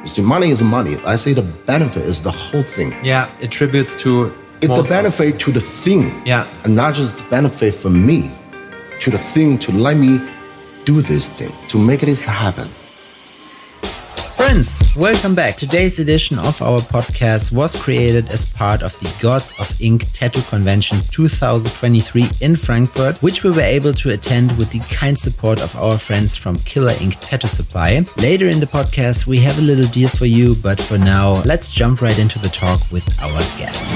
The money is money. I say the benefit is the whole thing. Yeah, it attributes to... It's the benefit to the thing. Yeah. And not just the benefit for me, to the thing to let me do this thing, to make this happen. Friends, welcome back. Today's edition of our podcast was created as part of the Gods of Ink Tattoo Convention 2023 in Frankfurt, which we were able to attend with the kind support of our friends from Killer Ink Tattoo Supply. Later in the podcast, we have a little deal for you, but for now, let's jump right into the talk with our guest.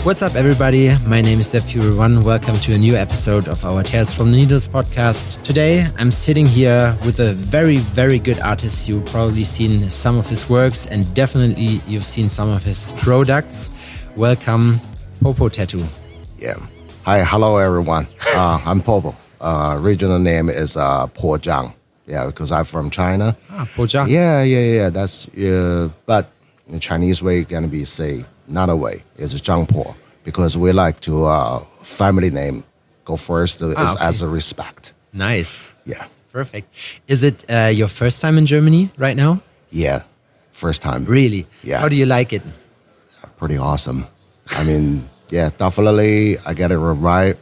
What's up, everybody? My name is Fury1. Welcome to a new episode of our Tales from the Needles podcast. Today, I'm sitting here with a very, very good artist. You've probably seen some of his works and definitely you've seen some of his products. Welcome, Popo Tattoo. Yeah. Hi, hello, everyone. I'm Popo. Regional name is Po Zhang. Yeah, because I'm from China. Po Zhang. Yeah. That's but in Chinese way, gonna be say another way is Zhang Po, because we like to family name go first as a respect. Nice. Yeah. Perfect. Is it your first time in Germany right now? Yeah, first time. Really? Yeah. How do you like it? Pretty awesome. I mean, yeah, definitely. I get arrived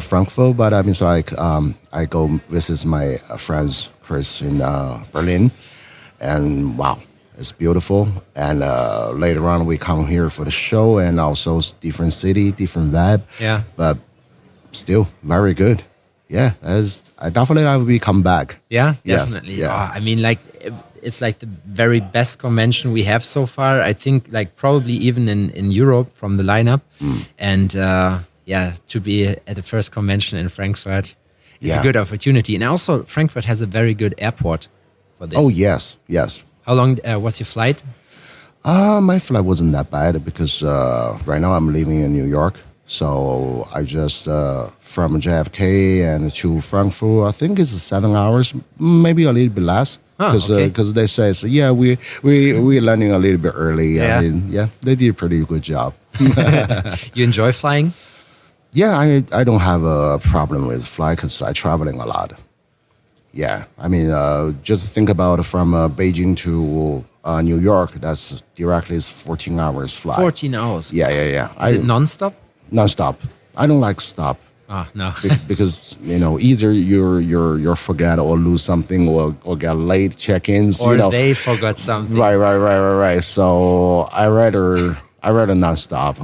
Frankfurt, but I mean, it's like I go visit my friends Chris in Berlin, and wow. It's beautiful, and later on we come here for the show, and also different city, different vibe. Yeah, but still very good. Yeah, I definitely will come back. Yeah, definitely. Yes, yeah. I mean, like it's like the very best convention we have so far. I think, like probably even in Europe from the lineup, and to be at the first convention in Frankfurt, it's a good opportunity, and also Frankfurt has a very good airport for this. Oh yes. How long was your flight? My flight wasn't that bad because right now I'm living in New York. So I just from JFK and to Frankfurt, I think it's 7 hours, maybe a little bit less. Because they say, we're landing a little bit early. Yeah. I mean, they did a pretty good job. You enjoy flying? Yeah, I don't have a problem with flight because I'm traveling a lot. Yeah, I mean, just think about from Beijing to New York. That's directly 14 hours flight. 14 hours. Yeah. Is it non-stop? Non-stop. I don't like stop. No. Because either you're forget or lose something or get late check-ins. Or they forgot something. Right. So I rather not stop.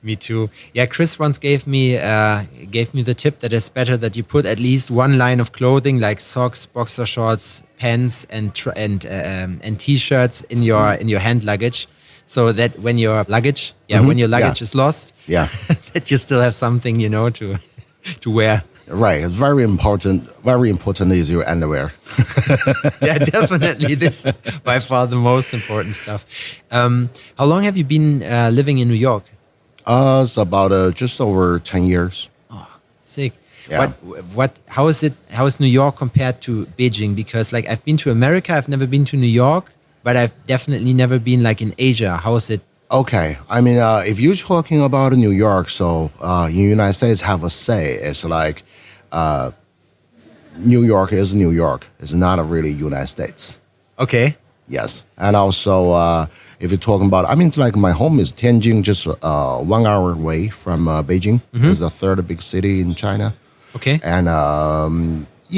Me too. Yeah, Chris once gave me the tip that it's better that you put at least one line of clothing like socks, boxer shorts, pants, and t-shirts in your hand luggage, so that when your luggage is lost, that you still have something to wear. Right, it's very important. Very important is your underwear. Yeah, definitely. This is by far the most important stuff. How long have you been living in New York? It's about just over 10 years. Oh, sick. Yeah. How is New York compared to Beijing? Because like I've been to America, I've never been to New York, but I've definitely never been like in Asia. How is it? Okay. I mean, if you're talking about New York, so in the United States have a say, it's like New York is New York. It's not a really United States. Okay. Yes. And also, if you're talking about, I mean, it's like my home is Tianjin, just 1 hour away from Beijing. It's the third big city in China. Okay. And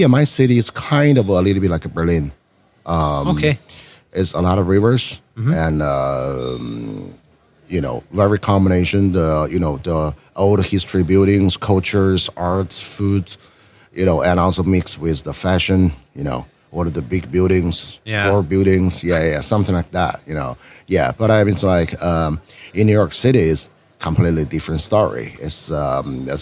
my city is kind of a little bit like Berlin. Okay. It's a lot of rivers and, very combination, the old history buildings, cultures, arts, food, and also mixed with the fashion, all of the big buildings, floor buildings, something like that, Yeah, but I mean, it's like in New York City, it's completely different story. It's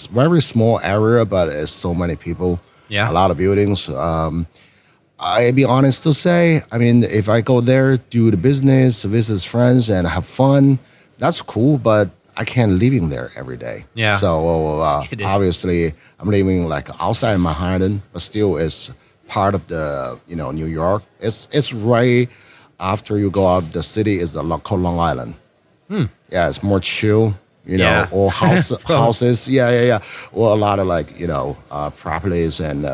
very small area, but it's so many people, a lot of buildings. I'll be honest to say, I mean, if I go there, do the business, visit friends, and have fun, that's cool, but I can't living there every day. Yeah. So obviously, I'm living like outside Manhattan, but still it's part of the, New York. It's right after you go out the city is called Long Island. Yeah, it's more chill, or houses. Yeah. Or a lot of like, properties and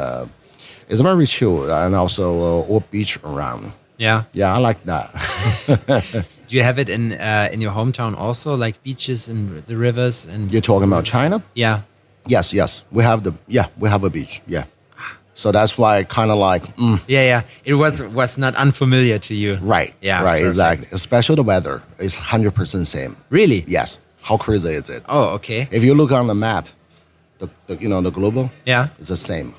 It's very chill, and also all beach around. Yeah. Yeah, I like that. Do you have it in your hometown also, like beaches and the rivers and? You're talking about China? Yeah. Yes. We have a beach. Yeah. So that's why kind of like, Yeah. It was not unfamiliar to you. right. Yeah. Right. Perfect. Exactly. Especially the weather is 100% same. Really? Yes. How crazy is it? Oh, okay. If you look on the map, the global, Yeah. it's the same.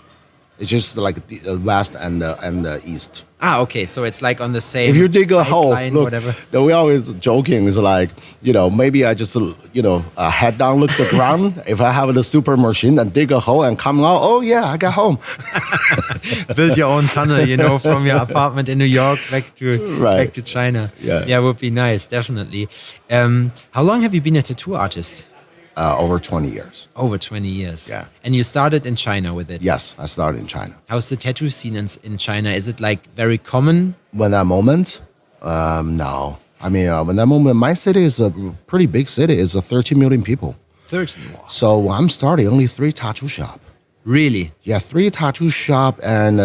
It's just like the west and the east. Ah, okay. So it's like on the same. If you dig a hole, line, look, whatever. we always joking. It's like, maybe I just, head down, look at the ground. If I have the super machine and dig a hole and come out, oh yeah, I got home. Build your own tunnel, from your apartment in New York back to China. Yeah. Would be nice, definitely. How long have you been a tattoo artist? Over 20 years. Over 20 years. Yeah. And you started in China with it? Yes, I started in China. How's the tattoo scene in China? Is it like very common? When that moment, no. I mean, when that moment, my city is a pretty big city. It's 13 million people. 13. Wow. So I'm starting only 3 tattoo shop. Really? Yeah, 3 tattoo shop, and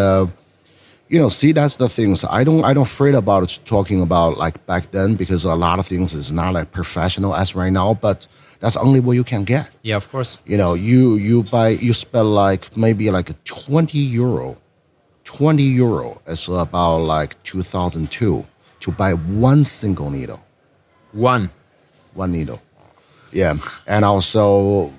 see, that's the thing. So I don't afraid about talking about like back then, because a lot of things is not like professional as right now, but that's only what you can get. Yeah, of course. You spend like maybe like 20 euro. 20 euro is about like 2002 to buy one single needle. One needle. Yeah, and also,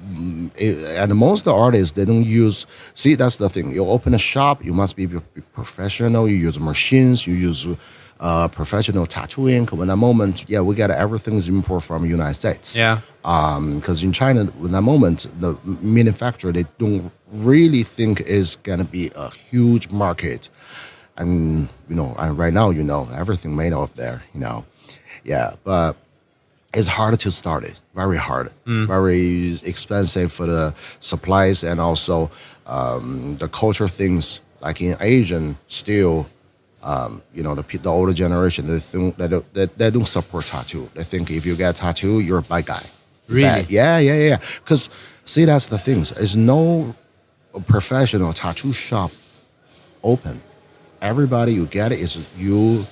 and most of the artists, they don't use. See, that's the thing. You open a shop, you must be professional. You use machines. You use professional tattooing. When that moment, we get everything is import from the United States. Yeah. Because in China, when that moment, the manufacturer, they don't really think is gonna be a huge market, and and right now, everything made out of there. Yeah, but it's hard to start it. Very hard. Very expensive for the supplies, and also the culture things. Like in Asian, still, the older generation, they think they don't support tattoo. They think if you get tattoo, you're a bad guy. Really? Bad. Yeah. Because see, that's the thing. There's no professional tattoo shop open. Everybody you get it is you.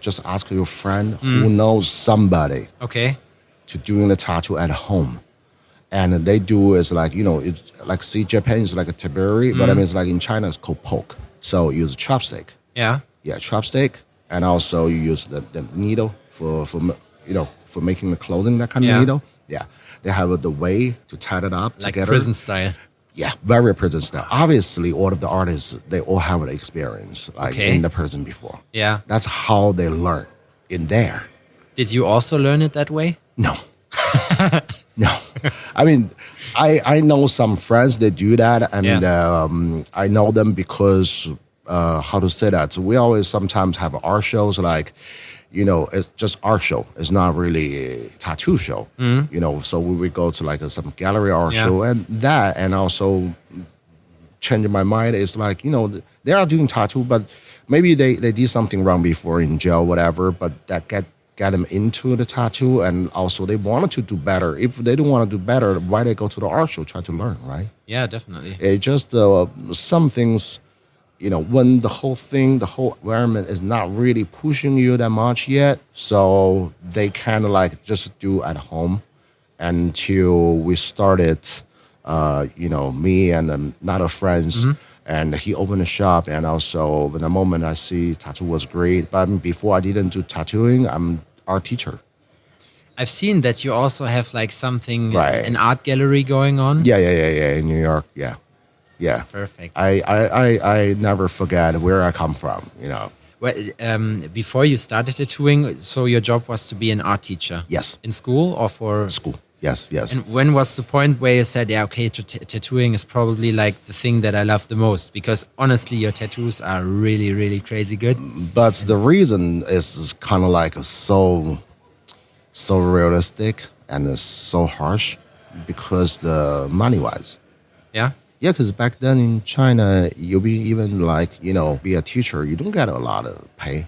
Just ask your friend who knows somebody to doing the tattoo at home. And they do is like, it's like, see, Japan is like a tabari, but I mean, it's like in China, it's called poke. So you use chopstick. Yeah. Yeah, chopstick. And also you use the needle for making the clothing, that kind of needle. Yeah. They have the way to tie it up like together. prison style. Yeah, very prison style. Obviously, all of the artists, they all have an experience in the prison before. Yeah. That's how they learn in there. Did you also learn it that way? No. No. I mean, I know some friends that do that, and I know them because, how to say that? So we always sometimes have art shows like, it's just art show. It's not really a tattoo show. So we would go to like some gallery art show, and also changing my mind is like, they are doing tattoo, but maybe they did something wrong before in jail, whatever, but that get them into the tattoo, and also they wanted to do better. If they don't want to do better, why they go to the art show, try to learn, right? Yeah, definitely. It just, some things, when the whole environment is not really pushing you that much yet, so they kind of like just do at home until we started, me and another friends, and he opened a shop, and also in the moment I see tattoo was great, but before I didn't do tattooing, I'm art teacher. I've seen that you also have like something, an art gallery going on. Yeah, in New York, yeah. Perfect. I never forget where I come from, Well, before you started tattooing, so your job was to be an art teacher? Yes. In school or for? School, yes. And when was the point where you said, tattooing is probably like the thing that I love the most? Because honestly, your tattoos are really, really crazy good. But the reason is kind of like so realistic and so harsh because the money-wise. Yeah? Yeah, because back then in China, you be even like, be a teacher, you don't get a lot of pay.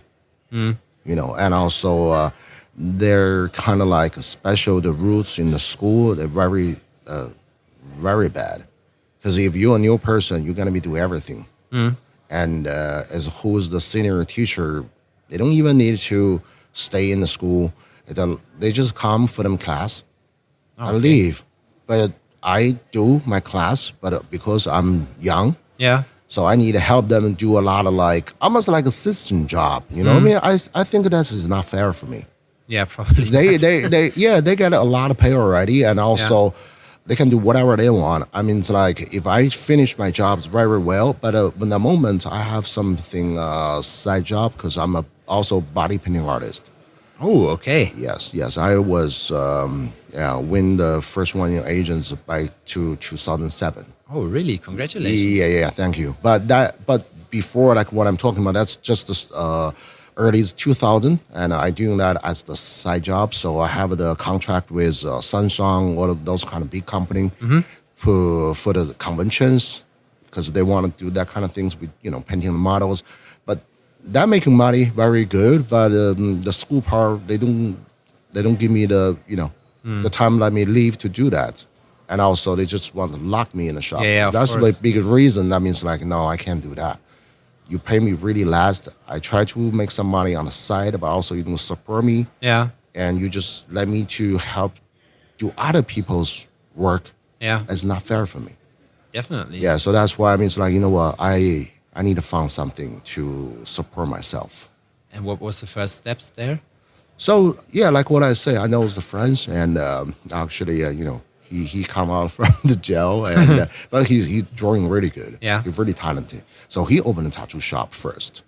And also they're kind of like special, the rules in the school, they're very, very bad. Because if you're a new person, you're going to be doing everything. And as who's the senior teacher, they don't even need to stay in the school. They just come for them class. I leave. But I do my class, but because I'm young, so I need to help them do a lot of like almost like assistant job. You know what I mean? I think that is not fair for me. Yeah, probably. They get a lot of pay already, and also they can do whatever they want. I mean, it's like if I finish my jobs very well, but in the moment I have something side job because I'm also body painting artist. Oh, okay. Yes. I was win the first one in Agents by 2007. Oh, really? Congratulations. Yeah. Thank you. But before, like what I'm talking about, that's just the early 2000, and I doing that as the side job. So I have the contract with Samsung, all of those kind of big company for the conventions because they want to do that kind of things with painting models. But that making money very good, but the school part they don't give me the the time let me leave to do that. And also, they just want to lock me in the shop. Yeah, that's course. the big reason. That means like, no, I can't do that. You pay me really last. I try to make some money on the side, but also you don't support me. Yeah. And you just let me to help do other people's work. Yeah. It's not fair for me. Definitely. Yeah, so that's why I mean, it's like, you know what, I need to find something to support myself. And what was the first steps there? So, yeah, like what I say, I know the friends, and actually, he come out from the jail, and but he drawing really good. Yeah, he's really talented. So he opened a tattoo shop first.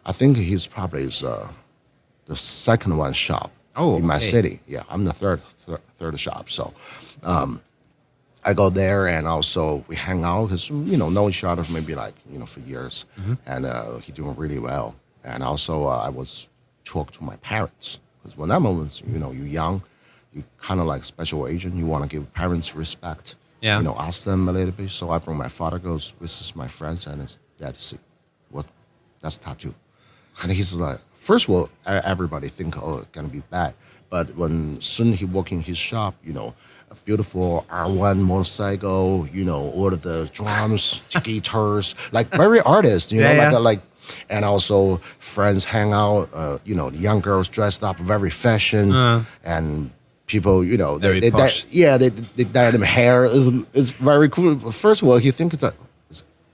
I think he's probably the second one shop in my city. Yeah, I'm the third shop. So I go there, and also we hang out because know each other maybe like for years, and he doing really well. And also I was talk to my parents because when that moment you're young. You kind of like special agent. You want to give parents respect. Yeah. Ask them a little bit. So I bring my father goes, this is my friends, and his dad, see, what? That's tattoo. And he's like, first of all, everybody think, oh, it's gonna be bad. But when soon he walk in his shop, a beautiful R1 motorcycle, all of the drums, guitars, like very artist, like, and also friends hang out, the young girls dressed up very fashion, and people, they dye them hair. It's very cool. First of all, you think is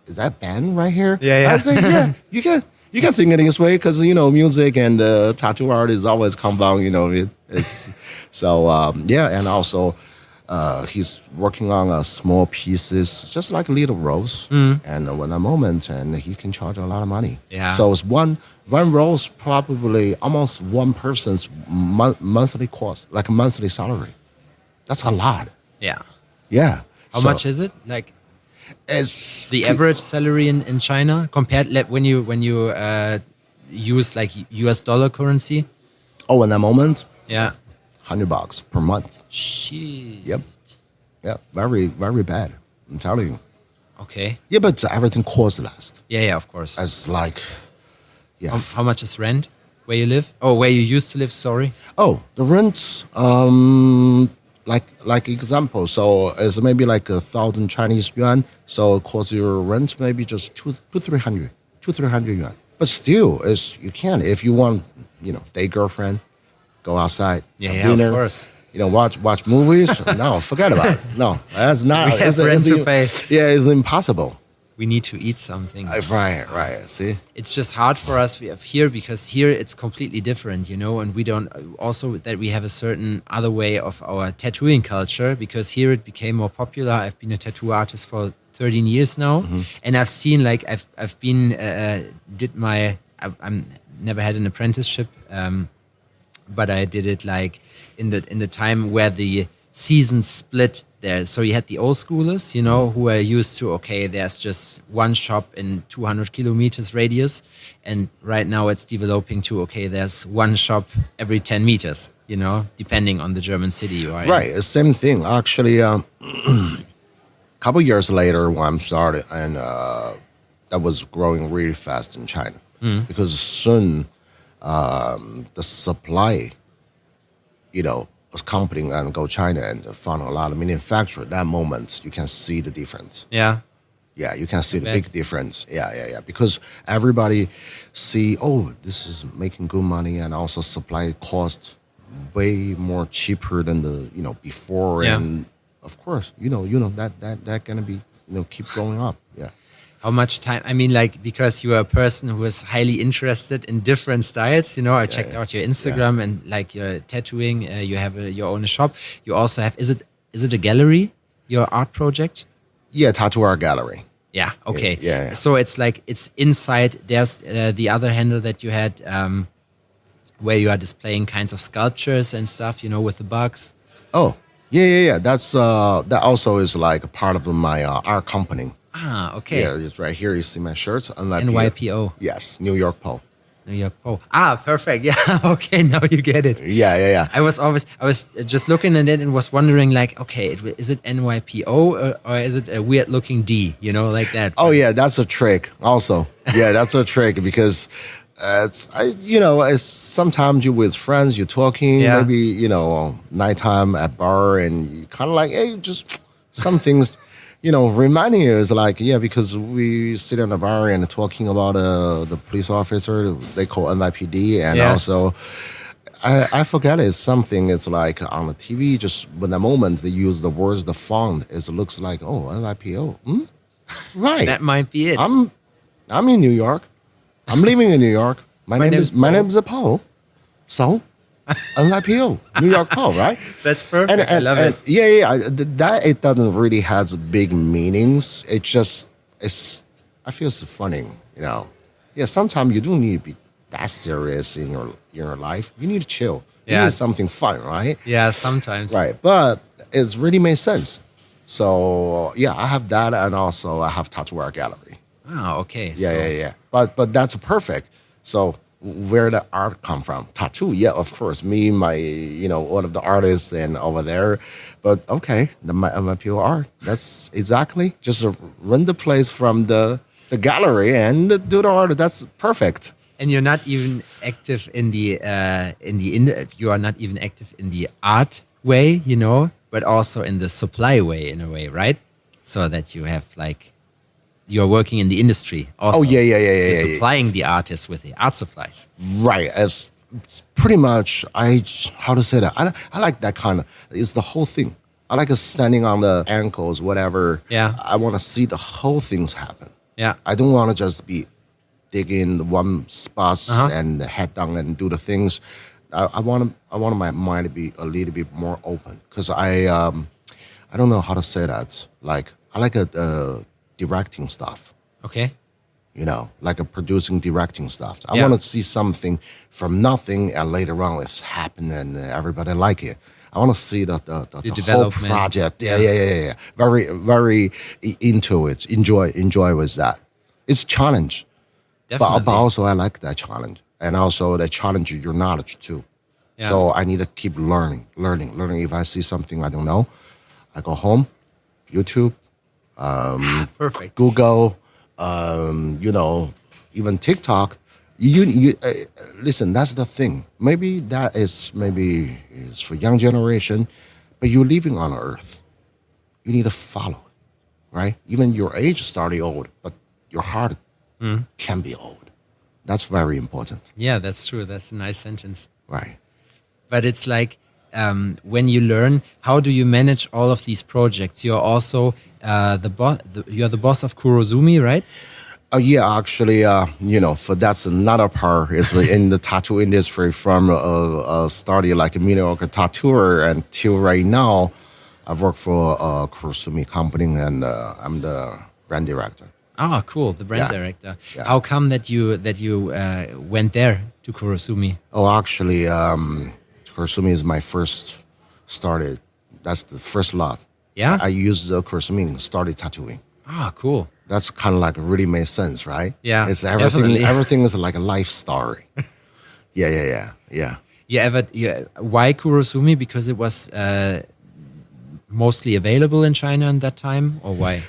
that band right here? Yeah. I say, yeah, you can think it this way because music and tattoo art is always combined. It's so and also he's working on small pieces, just like little rolls, and when a moment, and he can charge a lot of money. Yeah. So it's one roll's probably almost one person's monthly cost, like a monthly salary. That's a lot. Yeah. Yeah. How much is it? Like, it's the average salary in China compared when you use like US dollar currency? Oh, in that moment? Yeah. $100 per month. Shit. Yep. Yeah. Very, very bad. I'm telling you. Okay. Yeah, but everything costs less. Yeah, of course. It's like, yeah. How much is rent where you live? Oh, where you used to live, sorry. Oh, the rent, like example, so it's maybe like 1,000 Chinese yuan. So it costs your rent maybe just 300 yuan. But still, you can if you want, date girlfriend, go outside, dinner, of course. Watch movies. No, forget about it. No, that's not. We have rent to pay. Yeah, it's impossible. We need to eat something. Right. See, it's just hard for us here because here it's completely different, and we don't. Also, that we have a certain other way of our tattooing culture because here it became more popular. I've been a tattoo artist for 13 years now, and I've seen like I've been I'm never had an apprenticeship, but I did it like in the time where the seasons split. There. So you had the old schoolers, who are used to, there's just one shop in 200 kilometers radius. And right now it's developing to, there's one shop every 10 meters, depending on the German city you are in. Right, same thing. Actually, a couple years later when I started, and that was growing really fast in China. Because soon the supply, was company and go China and found a lot of manufacturer. At that moment, you can see the difference. Yeah. Yeah, you can see the bet. big difference. Yeah. Because everybody see, oh, this is making good money, and also supply cost way more cheaper than the before, Yeah. and of course, that gonna be keep going up. Yeah. How much time? I mean, like, because you are a person who is highly interested in different styles. I checked out your Instagram and like your tattooing. You have your own shop. You also have. Is it a gallery? Your art project? Yeah, tattoo art gallery. Yeah. Okay. Yeah. So it's like it's inside. There's the other handle that you had, where you are displaying kinds of sculptures and stuff. With the bugs. Oh, yeah. That's that also is like a part of my art company. Ah, okay. Yeah, it's right here. You see my shirts. NYPO. Yes, New York Po. New York Po. Ah, perfect. Yeah. Okay. Now you get it. Yeah. I was just looking at it and was wondering, like, okay, is it NYPO or is it a weird looking D? Like that. Oh yeah, that's a trick. Also, yeah, that's a trick because it's sometimes you're with friends, you're talking, maybe nighttime at bar, and you kind of like, hey, just some things. Reminding you is like, because we sit in a bar and talking about the police officer they call NYPD, and also I forget it's something. It's like on the TV, just when the moment they use the words, the font, it looks like NYPO. Right, that might be it. I'm in New York. I'm living in New York. My name is Paul. So. NYPO, New York Po, right? That's perfect. I love it. Yeah. That it doesn't really has big meanings. I feel it's funny, Yeah, sometimes you don't need to be that serious in your life. You need to chill. You need something fun, right? Yeah, sometimes. Right, but it really makes sense. So I have that, and also I have tattoo art gallery. Oh, okay. Yeah. But that's perfect. So. Where the art come from? Tattoo, yeah, of course. Me, my, all of the artists and over there. But okay, my pure art. That's exactly just run the place from the gallery and do the art. That's perfect. And you're not even active in the you are not even active in the art way, but also in the supply way in a way, right? So that you have like. You're working in the industry also. Oh, yeah. You're supplying the artists with the art supplies. Right. As pretty much, how to say that? I like that kind of, it's the whole thing. I like standing on the ankles, whatever. Yeah. I want to see the whole things happen. Yeah. I don't want to just be digging one spot and head down and do the things. I want my mind to be a little bit more open, because I don't know how to say that. Like, I like directing stuff. Okay. Like a producing, directing stuff. I want to see something from nothing, and later on it's happened and everybody like it. I want to see the whole project. Yeah. Very, very into it. Enjoy with that. It's a challenge. Definitely. But also I like that challenge. And also that challenge your knowledge too. Yeah. So I need to keep learning. If I see something I don't know, I go home, YouTube, perfect. Google, even TikTok. You listen. That's the thing. Maybe that is for young generation, but you're living on Earth. You need to follow, right? Even your age started old, but your heart can be old. That's very important. Yeah, that's true. That's a nice sentence. Right. But it's like when you learn, how do you manage all of these projects? You're also the boss. You're the boss of Kurosumi, right? Yeah, actually, for that's another part is in the tattoo industry from starting like a mediocre tattooer until right now. I've worked for a Kurosumi company, and I'm the brand director. Oh, cool! The brand director. Yeah. How come that you went there to Kurosumi? Oh, actually, Kurosumi is my first started. That's the first love. Yeah. I used the Kurosumi and started tattooing. Ah, cool. That's kind of like really made sense, right? Yeah, it's everything. Definitely. Everything is like a life story. Yeah. Why Kurosumi? Because it was mostly available in China at that time, or why?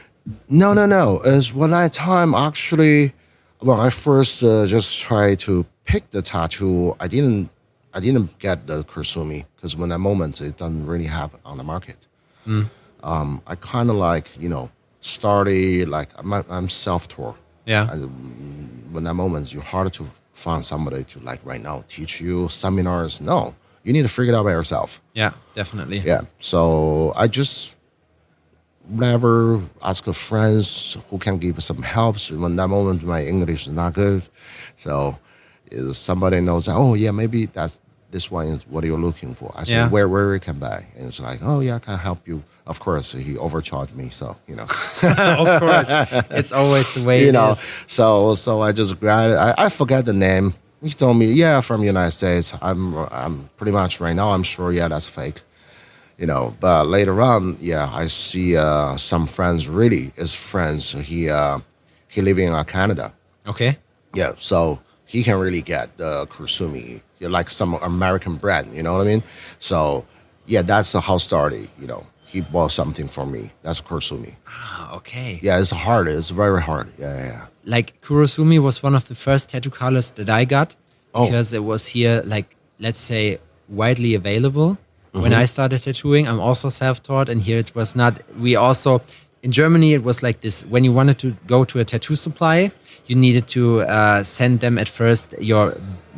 No. It's when actually, when I first just tried to pick the tattoo, I didn't get the Kurosumi because when that moment it doesn't really have on the market. I kind of like started like I'm self-taught. Yeah. When that moment, you're hard to find somebody to like right now teach you seminars. No, you need to figure it out by yourself. Yeah, definitely. Yeah. So I just never ask friends who can give some help. So when that moment, my English is not good. So if somebody knows, oh yeah, maybe this one is what you're looking for. I said, where we can buy? And it's like, oh yeah, I can help you. Of course, he overcharged me, so you know. Of course, it's always the way it is. So I just grabbed it. I forget the name. He told me, yeah, from the United States. I'm pretty much right now. I'm sure, yeah, that's fake. You know, but later on, yeah, I see some friends. Really, is friends. He living in Canada. Okay. Yeah, so he can really get the Kurosumi, like some American brand. You know what I mean? So yeah, that's how started. You know, he bought something for me. That's Kurosumi. Ah, okay. Yeah, it's hard. It's very hard. Yeah. Like Kurosumi was one of the first tattoo colors that I got because it was here, like, let's say, widely available. When I started tattooing, I'm also self-taught, and here it was not. We also, in Germany, it was like this. When you wanted to go to a tattoo supply, you needed to send them at first your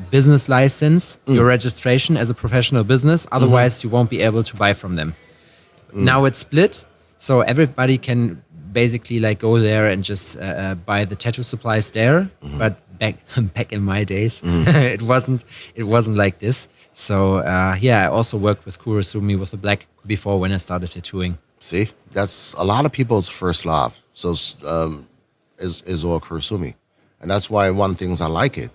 business license, your registration as a professional business. Otherwise, you won't be able to buy from them. Now it's split, so everybody can basically like go there and just buy the tattoo supplies there. But back in my days, it wasn't like this. So yeah, I also worked with Kurosumi with the black before when I started tattooing. See, that's a lot of people's first love. So is all Kurosumi, and that's why one things I like it.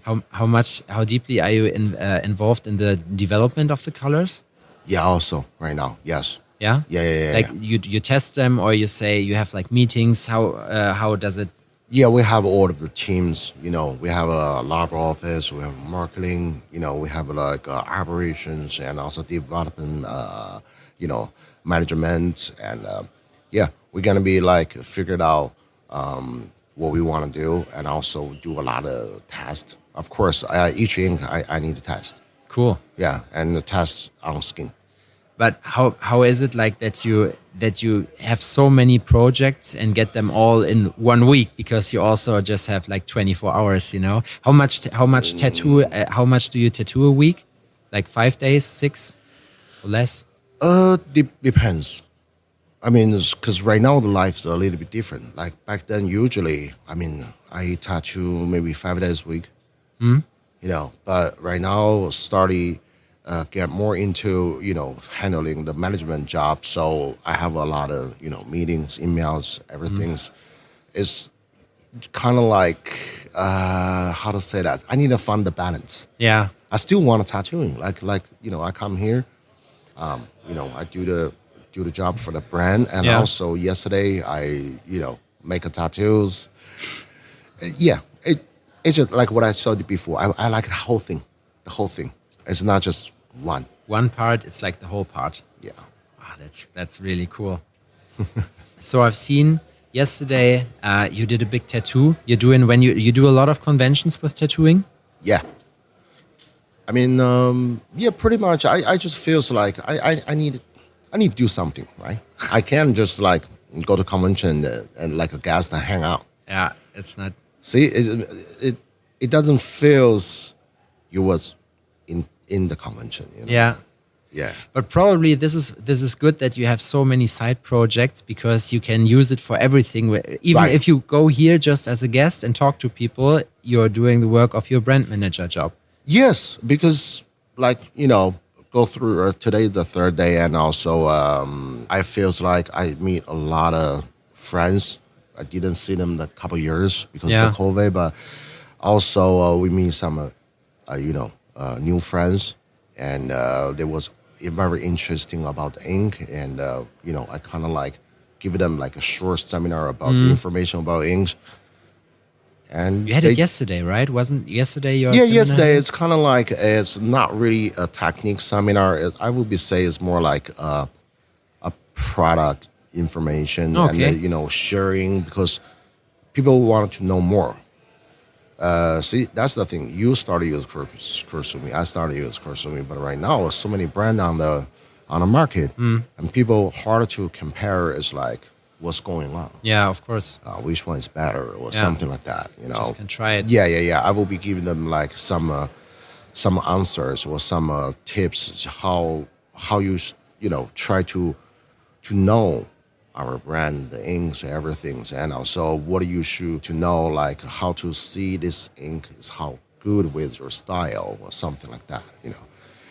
How deeply are you involved in the development of the colors? Yeah, also right now, yes. Yeah? Yeah. Like you test them, or you say you have like meetings. How does it? Yeah, we have all of the teams. You know, we have a lab office, we have marketing. You know, we have like operations and also development. You know, management, and yeah, we're gonna be like figured out what we want to do, and also do a lot of tests. Of course, each ink I need to test. Cool. Yeah, and the test on skin. But how is it like that you have so many projects and get them all in 1 week, because you also just have like 24 hours, you know? How much tattoo how much do you tattoo a week? Like 5 days, 6 or less? Depends. I mean, because right now the life's a little bit different. Like back then, usually, I mean, I tattoo maybe 5 days a week. You know, but right now starting get more into, you know, handling the management job. So I have a lot of, you know, meetings, emails, everything's. It's kind of like how to say that. I need to find the balance. Yeah. I still want to tattooing. Like you know, I come here. You know, I do the job for the brand, and also yesterday I, you know, make a tattoos. Yeah, it's just like what I showed you before. I like the whole thing. It's not just one part. It's like the whole part. Yeah. Ah, that's really cool. So I've seen yesterday you did a big tattoo. You're doing when you do a lot of conventions with tattooing. Yeah. I mean, yeah, pretty much. I just feels like I need to do something, right? I can't just like go to convention and like a guest and hang out. Yeah, it's not. See, it doesn't feel you was in the convention. You know? Yeah. Yeah. But probably this is good that you have so many side projects, because you can use it for everything. Even if you go here just as a guest and talk to people, you're doing the work of your brand manager job. Yes, because like, you know, go through today the third day, and also I feels like I meet a lot of friends. I didn't see them in a couple of years because of the COVID, but also we meet some you know, new friends, and there was very interesting about the ink, and you know, I kind of like give them like a short seminar about the information about inks. And you had it yesterday, right? Wasn't yesterday your seminar? Yesterday. It's kind of like, it's not really a technique seminar. I would say it's more like a product information and you know, sharing, because people wanted to know more. See, that's the thing. You started use Kurosumi. I started use Kurosumi, but right now there's so many brands on the market, and people harder to compare. Is like, what's going on. Yeah, of course. Which one is better or something like that. Just can try it. Yeah. I will be giving them like some answers or some tips how you try to know our brand, the inks, everything, and also what you should to know like how to see this ink is how good with your style or something like that.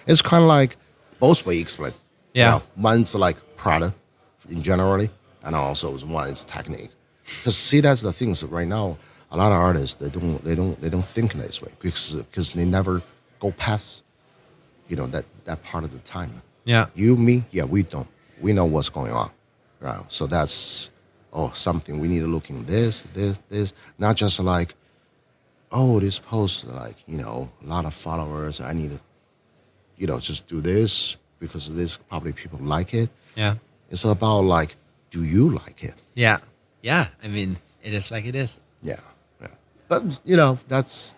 It's kind of like both way explain. Yeah. One's like product in generally, and also one is technique. Because see, that's the things right now. A lot of artists they don't think this way because they never go past that part of the time. Yeah. You, me, yeah, we don't. We know what's going on, right? So that's something we need to look in this, not just like this post like a lot of followers. I need to just do this because this probably people like it. Yeah. It's about like, do you like it? Yeah. Yeah. I mean, it is like it is. Yeah. But that's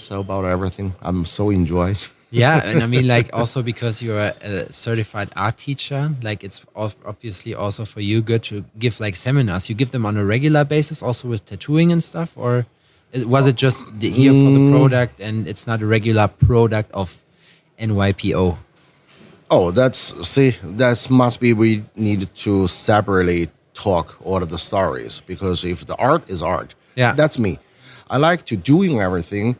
about everything. I'm so enjoy. Yeah, and I mean, like, also because you're a certified art teacher, like, it's obviously also for you good to give like seminars. You give them on a regular basis, also with tattooing and stuff, or was it just the ear for the product, and it's not a regular product of NYPO? Oh, that must be we need to separately talk all of the stories, because if the art is art, that's me. I like to doing everything.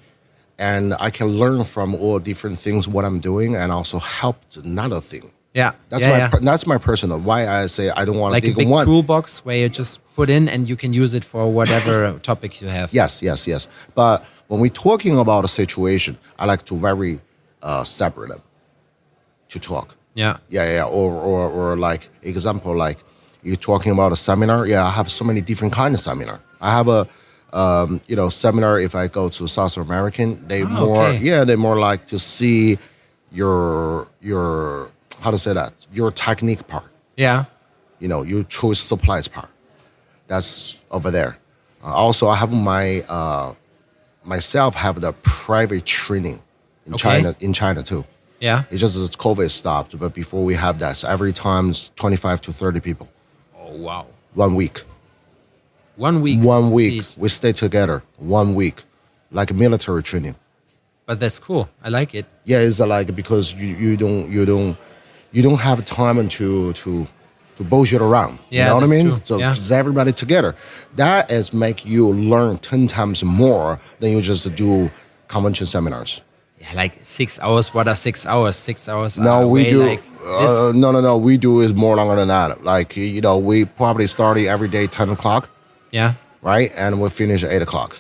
And I can learn from all different things what I'm doing, and also help another thing. Yeah, that's my personal. Why I say I don't want to like take a big one toolbox where you just put in and you can use it for whatever topics you have. Yes. But when we're talking about a situation, I like to very separate them to talk. Yeah. Or like example, like you're talking about a seminar. Yeah, I have so many different kind of seminar. I have a seminar. If I go to South American, they more like to see your how to say that, your technique part. Yeah. Your choice supplies part. That's over there. Also, I have myself have the private training in China too. Yeah. It's just that COVID stopped, but before we have that, so every time it's 25 to 30 people. Oh wow. 1 week. 1 week. 1 week. We stay together 1 week, like military training. But that's cool. I like it. Yeah, it's like because you don't have time to bullshit around. Yeah, you know what I mean? True. So it's everybody together. That is make you learn 10 times more than you just do convention seminars. Yeah, like 6 hours. What are 6 hours? 6 hours. No, we do. Like No. We do is more longer than that. Like we probably start every day 10 o'clock. Yeah. Right, and we finish at 8 o'clock.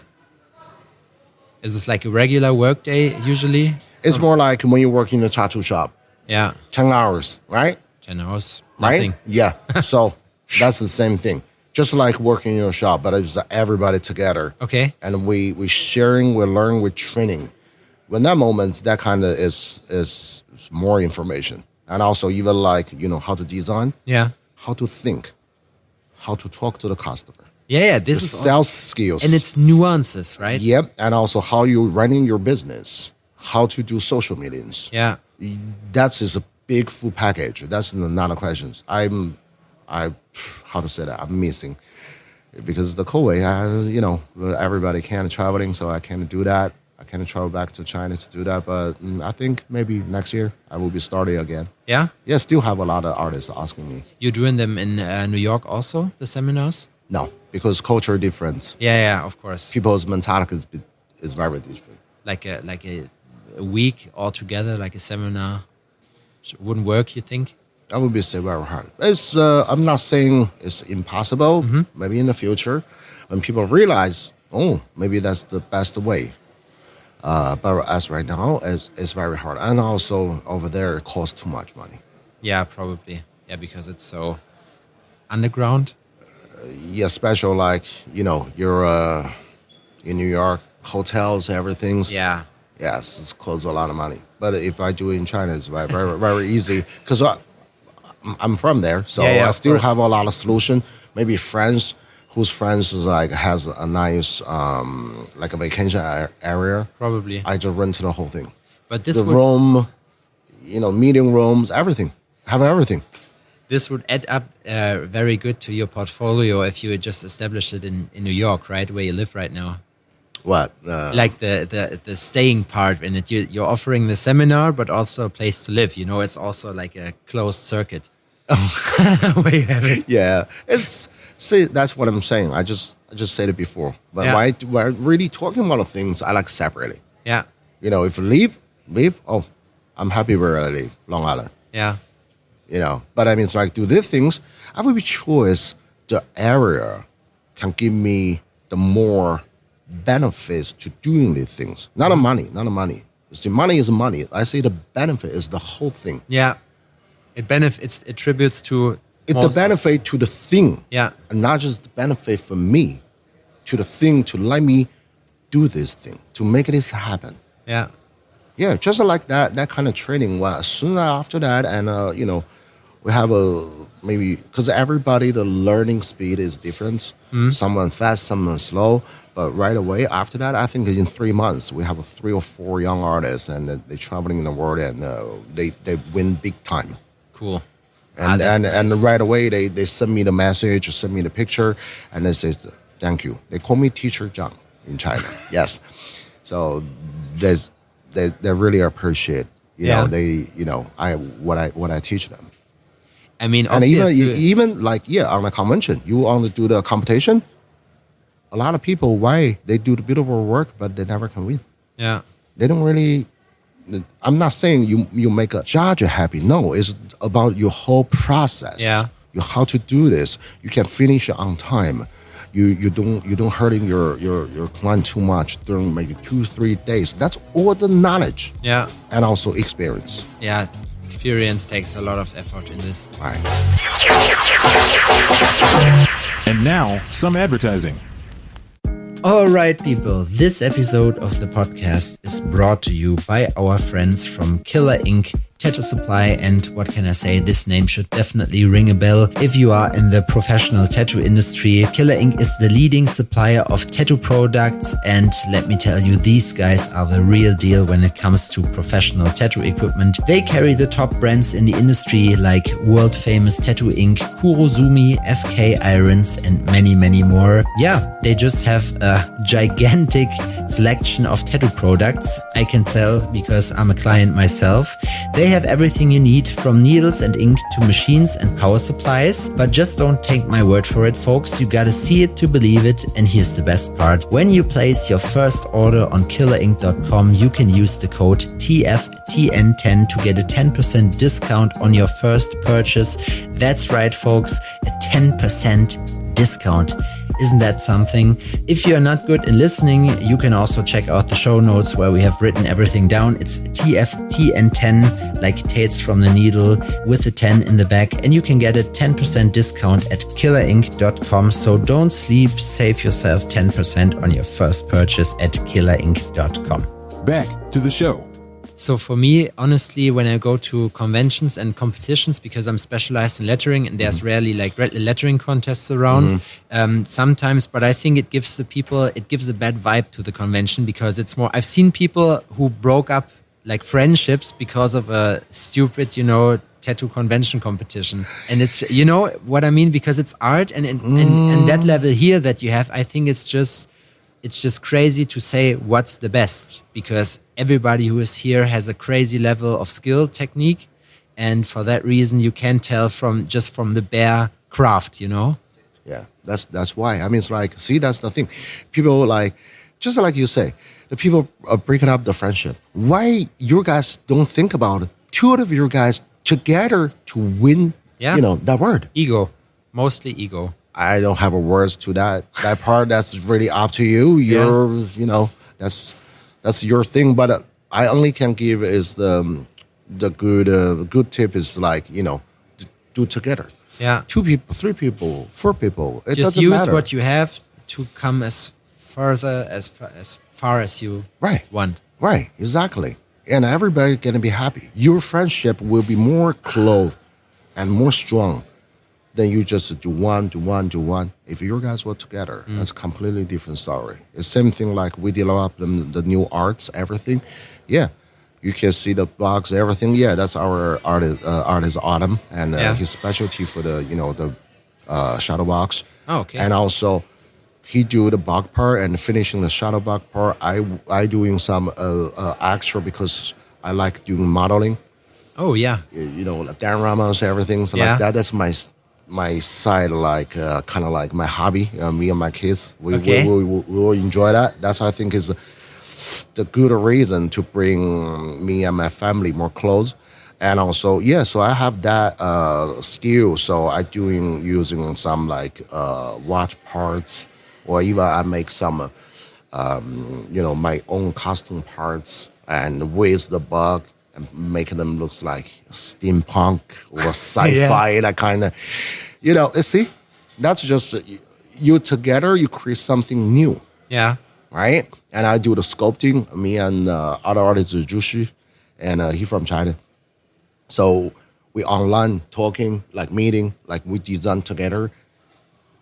Is this like a regular work day usually? It's more like when you work in a tattoo shop. Yeah. 10 hours, right? 10 hours. Nothing. Right? Yeah. So that's the same thing. Just like working in your shop, but it's everybody together. Okay. And we sharing, we learn, we training. When that moment, that kind of is more information. And also even like, how to design. Yeah. How to think. How to talk to the customer. Yeah, this is sales skills. And it's nuances, right? Yep. And also how you running your business. How to do social medias. Yeah. That's is a big full package. That's not a question. How to say that? I'm missing because the COVID, everybody can traveling, so I can't do that. I can't travel back to China to do that. But I think maybe next year I will be starting again. Yeah. Yeah. Still have a lot of artists asking me. You're doing them in New York also, the seminars? No, because culture difference. Yeah, of course. People's mentality is very different. Like a week altogether, like a seminar, wouldn't work, you think? That would be very hard. It's I'm not saying it's impossible. Mm-hmm. Maybe in the future, when people realize, maybe that's the best way. But as right now, it's very hard, and also over there it costs too much money. Yeah, probably. Yeah, because it's so underground. Yeah, special like you're in New York, hotels, everything. Yeah. Yes, it costs a lot of money. But if I do it in China, it's very, very, very easy because I'm from there, so I still have a lot of solution. Maybe friends whose friends like has a nice like a vacation area. Probably. I just rent the whole thing. But this room, meeting rooms, everything. Have everything. this would add up very good to your portfolio if you had just established it in New York, right, where you live right now. What? Like the staying part in it. You're offering the seminar, but also a place to live. You know, it's also like a closed circuit. Where you have it. Yeah, see, that's what I'm saying. I just said it before. But why really talking about things I like separately. Yeah. You know, if you leave. Oh, I'm happy where I live, Long Island. Yeah. You know, but I mean, it's like do these things. I would be choice the area can give me the more benefits to doing these things. Not the money. The money is money. I say the benefit is the whole thing. Yeah. It attributes to it's the benefit to the thing. Yeah. And not just the benefit for me, to the thing to let me do this thing, to make this happen. Yeah. Yeah, just like that kind of training. Well, soon after that, and you know, we have maybe because everybody the learning speed is different. Someone fast, someone slow. But right away after that, I think in 3 months we have 3 or 4 young artists, and they're traveling in the world, and they win big time. Cool. And nice. And right away they send me the message, send me the picture, and they say thank you. They call me Teacher Zhang in China. Yes, so they really appreciate. You know, what I teach them. I mean, and even like on the convention, you want to do the competition. A lot of people, why they do the beautiful work, but they never can win. Yeah, they don't really. I'm not saying you make a judge happy. No, it's about your whole process. Yeah, how to do this. You can finish on time. You don't hurting your client too much during maybe 2-3 days. That's all the knowledge. Yeah, and also experience. Yeah, experience takes a lot of effort in this. Right. And now some advertising. All right, people, this episode of the podcast is brought to you by our friends from Killer Ink Tattoo Supply, and what can I say, this name should definitely ring a bell if you are in the professional tattoo industry. Killer Ink is the leading supplier of tattoo products, and let me tell you, these guys are the real deal when it comes to professional tattoo equipment. They carry the top brands in the industry like world famous Tattoo Ink, Kurozumi, FK Irons, and many, many more. Yeah, they just have a gigantic selection of tattoo products. I can tell because I'm a client myself. They have everything you need, from needles and ink to machines and power supplies. But just don't take my word for it, folks. You gotta see it to believe it. And here's the best part. When you place your first order on killerink.com, you can use the code TFTN10 to get a 10% discount on your first purchase. That's right, folks, a 10% discount. Isn't that something? If you're not good in listening, you can also check out the show notes where we have written everything down. It's TFTN10, like Tates from the Needle, with the 10 in the back, and you can get a 10% discount at killerink.com. So don't sleep, save yourself 10% on your first purchase at killerink.com. Back to the show. So for me, honestly, when I go to conventions and competitions, because I'm specialized in lettering and there's rarely like lettering contests around, sometimes, but I think it gives a bad vibe to the convention, because it's more, I've seen people who broke up like friendships because of a stupid, tattoo convention competition. And it's, you know what I mean? Because it's art and that level here that you have, I think it's just crazy to say what's the best, because everybody who is here has a crazy level of skill, technique, and for that reason you can tell from the bare craft, Yeah, that's why. I mean, it's like, see, that's the thing. People like, just like you say, the people are breaking up the friendship. Why you guys don't think about two of you guys together to win? Yeah. That word. Ego, mostly ego. I don't have words to that part. That's really up to you. That's your thing. But I only can give is the good tip is like, do together. Yeah. 2 people, 3 people, 4 people. It just doesn't use matter. what you have to come as far as you want. Right, exactly. And everybody's gonna be happy. Your friendship will be more close and more strong than you just do one. If you guys were together, that's a completely different story. It's same thing like we develop the new arts, everything. Yeah, You can see the box, everything. Yeah, that's our artist Autumn, and Yeah. his specialty for the shadow box. Oh, okay. And also, he do the box part and finishing the shadow box part. I doing some extra because I like doing modeling. Oh, yeah. Like dioramas, everything so Yeah. like that. That's my side, like kind of like my hobby. Me and my kids, we will enjoy that. That's what I think is the good reason to bring me and my family more close. And also, so I have that skill. So I using some like watch parts, or even I make some, my own custom parts and with the bug and making them look like steampunk or sci-fi, that kind of, see, that's just you together, you create something new. Yeah. Right? And I do the sculpting, me and other artist, Jushi, and he from China. So we online talking, like meeting, like we design together.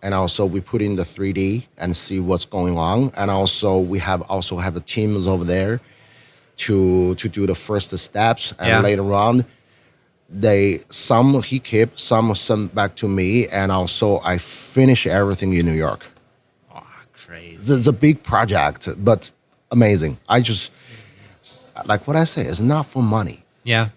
And also we put in the 3D and see what's going on. And also we have a teams over there to do the first steps. And later on, some he kept, some sent back to me. And also I finish everything in New York. Crazy. It's a big project, but amazing. I just, like what I say, it's not for money. Yeah.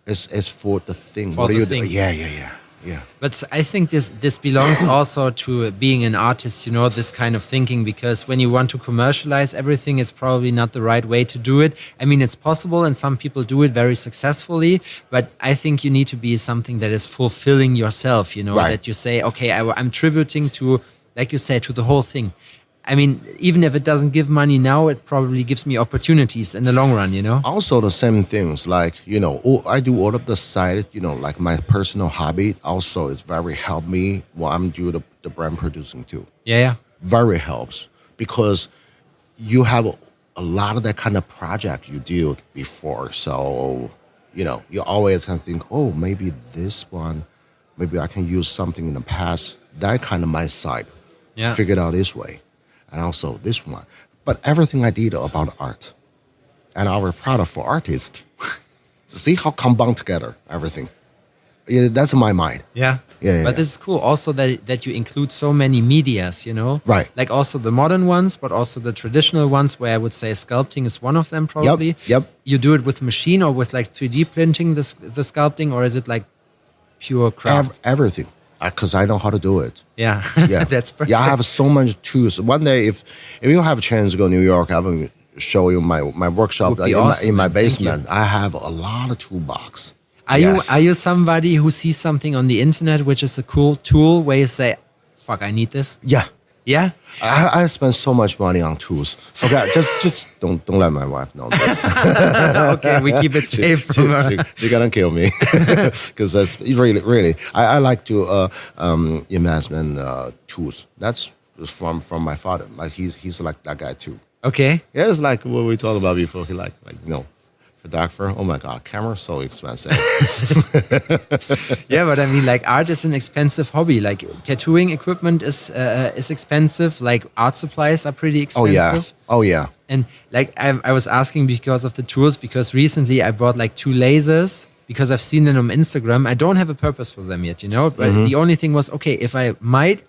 It's for the thing. For what the do you thing. do? Yeah. But I think this belongs also to being an artist, this kind of thinking, because when you want to commercialize everything, it's probably not the right way to do it. I mean, it's possible and some people do it very successfully, but I think you need to be something that is fulfilling yourself, Right. that you say, okay, I'm tributing to, like you said, to the whole thing. I mean, even if it doesn't give money now, it probably gives me opportunities in the long run, Also the same things, like, I do all of the side, like my personal hobby. Also, it's very help me when I'm doing the brand producing too. Yeah. Very helps because you have a lot of that kind of project you did before. So, you always can think, oh, maybe this one, maybe I can use something in the past. That kind of my side. Yeah. Figured out this way. And also this one. But everything I did about art and our product for artists, see how combined together, everything. Yeah, that's my mind. Yeah. But this is cool also that you include so many medias, Right. Like also the modern ones, but also the traditional ones where I would say sculpting is one of them probably. Yep. You do it with machine or with like 3D printing, the sculpting, or is it like pure craft? Everything. Because I know how to do it. Yeah. Yeah. That's perfect. Yeah, I have so much tools. One day, if you have a chance to go to New York, I will show you my workshop Would be in awesome, my man. Thank basement. I have a lot of toolbox. Are you somebody who sees something on the internet which is a cool tool where you say, fuck, I need this? Yeah. Yeah? I spend so much money on tools. Okay, just don't let my wife know this. Okay, we keep it safe from her. She's gonna kill me because that's really. I like to investment tools. That's from my father. Like he's like that guy too. Okay. Yeah, it's like what we talked about before. He photographer. Oh my god, camera so expensive. Yeah, but I mean, like art is an expensive hobby. Like tattooing equipment is expensive. Like art supplies are pretty expensive. Oh yeah. And like I was asking because of the tools, because recently I bought like 2 lasers because I've seen them on Instagram. I don't have a purpose for them yet, but the only thing was, okay, if I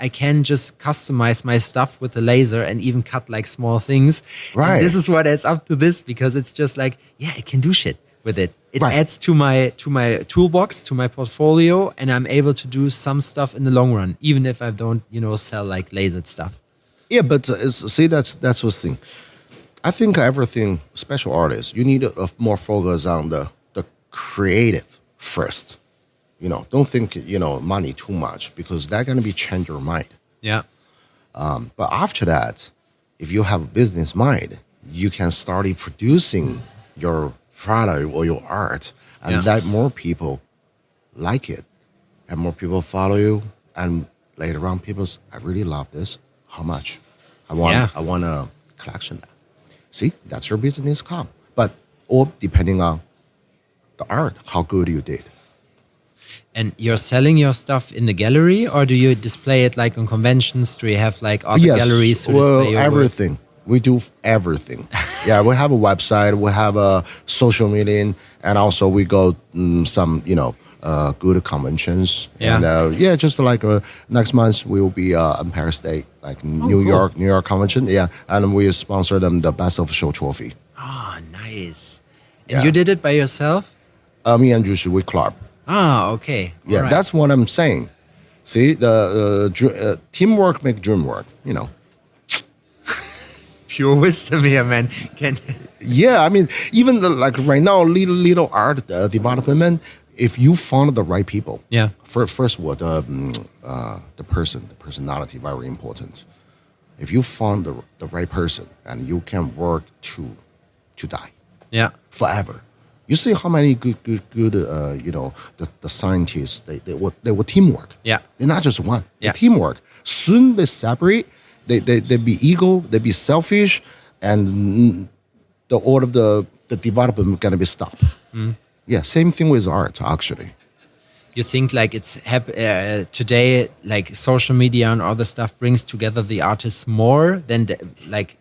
can just customize my stuff with the laser and even cut like small things. Right. And this is what adds up to this, because it's just like, yeah, I can do shit with it. It Right. adds to my toolbox, to my portfolio, and I'm able to do some stuff in the long run, even if I don't, sell like lasered stuff. Yeah, but that's what's thing. I think everything special artists, you need a more focus on the creative first. Don't think money too much, because that's gonna be change your mind. Yeah. But after that, if you have a business mind, you can start producing your product or your art, and that more people like it, and more people follow you, and later on, I really love this. How much? I want a collection. See, that's your business come. But all depending on the art, how good you did. And you're selling your stuff in the gallery, or do you display it like on conventions? Do you have like art galleries to display your work? Everything. We do everything. Yeah, we have a website, we have a social media, and also we go some, good conventions. Yeah. And just like next month we will be in Paris State, like New cool. York convention. Yeah, and we sponsor them the Best of Show trophy. Oh, nice. And Yeah. you did it by yourself? Me and Juicy, we club. Ah, okay. Yeah, All right. that's what I'm saying. See, the teamwork make dream work. Pure wisdom here, man. Yeah, I mean, even like right now, little art development. If you found the right people, Yeah. First of all, the personality, very important. If you found the right person and you can work to die Yeah. forever. You see how many good the scientists they were teamwork. Yeah. They're not just one. Yeah. They're teamwork. Soon they separate. They be ego. They be selfish, and all of the development gonna be stopped. Yeah, same thing with art actually. You think like it's today, like social media and all the stuff brings together the artists more than like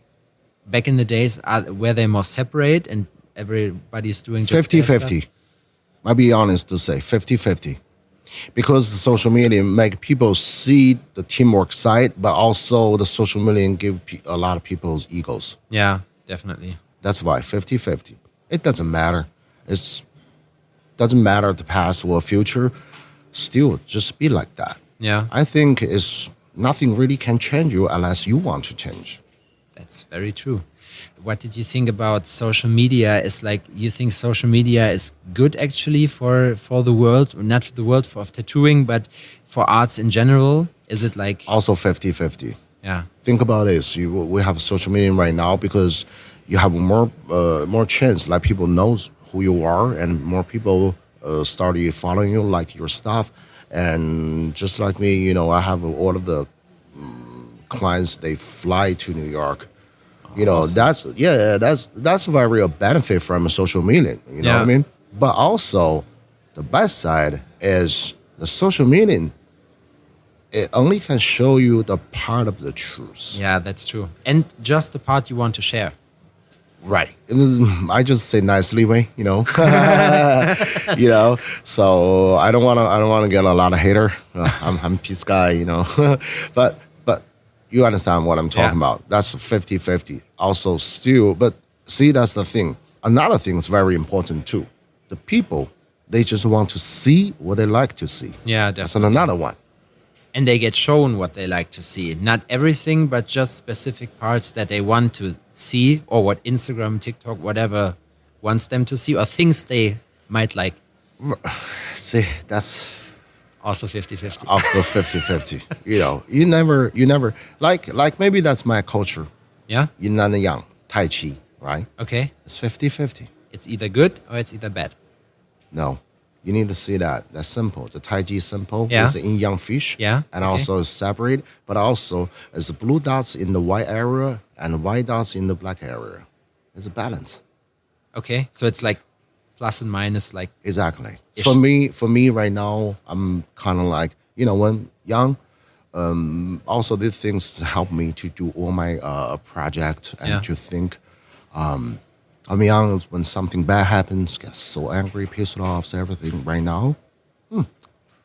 back in the days where they're more separate and everybody's doing just 50-50. I'll be honest to say 50-50. Because the social media make people see the teamwork side, but also the social media give a lot of people's egos. Yeah, definitely. That's why 50-50. It doesn't matter. It doesn't matter the past or future. Still, just be like that. Yeah. I think nothing really can change you unless you want to change. That's very true. What did you think about social media? Is like you think social media is good actually for the world, not for the world of tattooing, but for arts in general? Is it like Also 50-50. yeah, Think about this. We have social media right now because you have more chance, like people knows who you are, and more people started following you, like your stuff. And just like me, I have all of the clients. They fly to New York. Awesome. That's very real benefit from social media. You know what I mean? But also, the bad side is the social media. It only can show you the part of the truth. Yeah, that's true. And just the part you want to share. Right. I just say nicely way, So I don't want to get a lot of hater. I'm peace guy, but you understand what I'm talking about. That's 50-50. Also still, but see, that's the thing. Another thing is very important too. The people, they just want to see what they like to see. Yeah, That's definitely. another one. And they get shown what they like to see. Not everything, but just specific parts that they want to see, or what Instagram, TikTok, whatever wants them to see, or things they might like. See, that's Also 50-50. also 50-50. You never like maybe that's my culture. Yeah? Yin and yang, Tai Chi, right? Okay. It's 50-50. It's either good or it's either bad. No, you need to see that. That's simple. The Tai Chi is simple. Yeah. It's the yin yang fish. Yeah, And okay. also it's separate, but also it's the blue dots in the white area and white dots in the black area. It's a balance. Okay. So it's like plus and minus, like Exactly. Ish. For me right now, I'm kind of like, when young, also these things help me to do all my project and to think. I'm young when something bad happens, get so angry, pissed off, everything. Right now,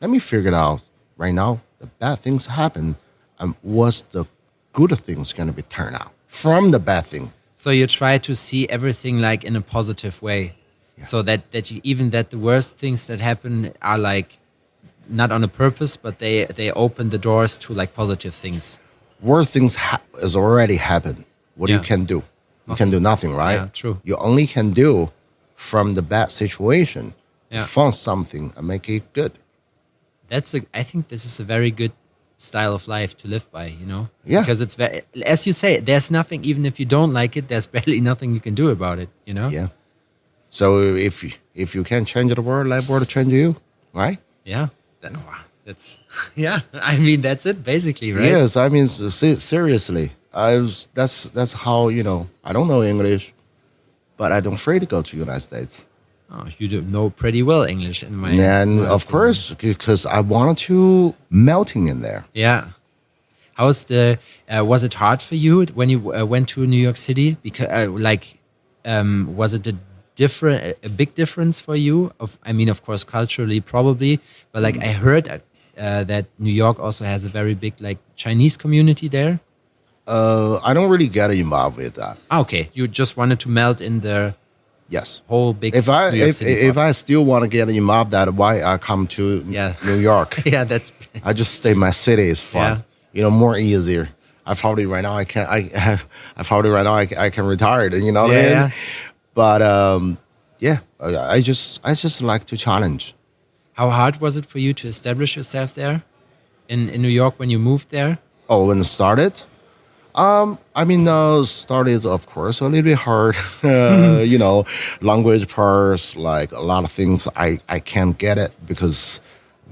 let me figure it out. Right now, the bad things happen, and what's the good things going to be turned out from the bad thing? so you try to see everything like in a positive way. So that you, even that the worst things that happen are like not on a purpose, but they open the doors to like positive things. Worst things has already happened. What Yeah. you can do? You can do nothing, right? Yeah, true. You only can do from the bad situation, Yeah. find something and make it good. I think this is a very good style of life to live by, Yeah. Because it's very, as you say, there's nothing, even if you don't like it, there's barely nothing you can do about it, Yeah. So if you can change the world, let the world change you, right? Yeah. That's, yeah. I mean, that's it basically, right? Yes, I mean seriously. That's how I don't know English, but I'm afraid to go to United States. Oh, you do know pretty well English in my. And my of opinion. course, because I wanted to melting in there. Yeah. How's was it hard for you when you went to New York City? Because Was it a big difference for you? I mean, of course, culturally probably, but like I heard that New York also has a very big like Chinese community there. I don't really get involved with that. Ah, okay, you just wanted to melt in the Yes. whole big. If New York City if part. I still want to get involved, that why I come to Yeah. New York. Yeah, that's I just stay in my city is fun. Yeah. You know, more easier. I probably right now I can retire. You know what I mean? Yeah. But yeah, I just like to challenge. how hard was it for you to establish yourself there in New York when you moved there? Oh, when it started. I mean, started of course a little bit hard. You know, language parts, like a lot of things I can't get it because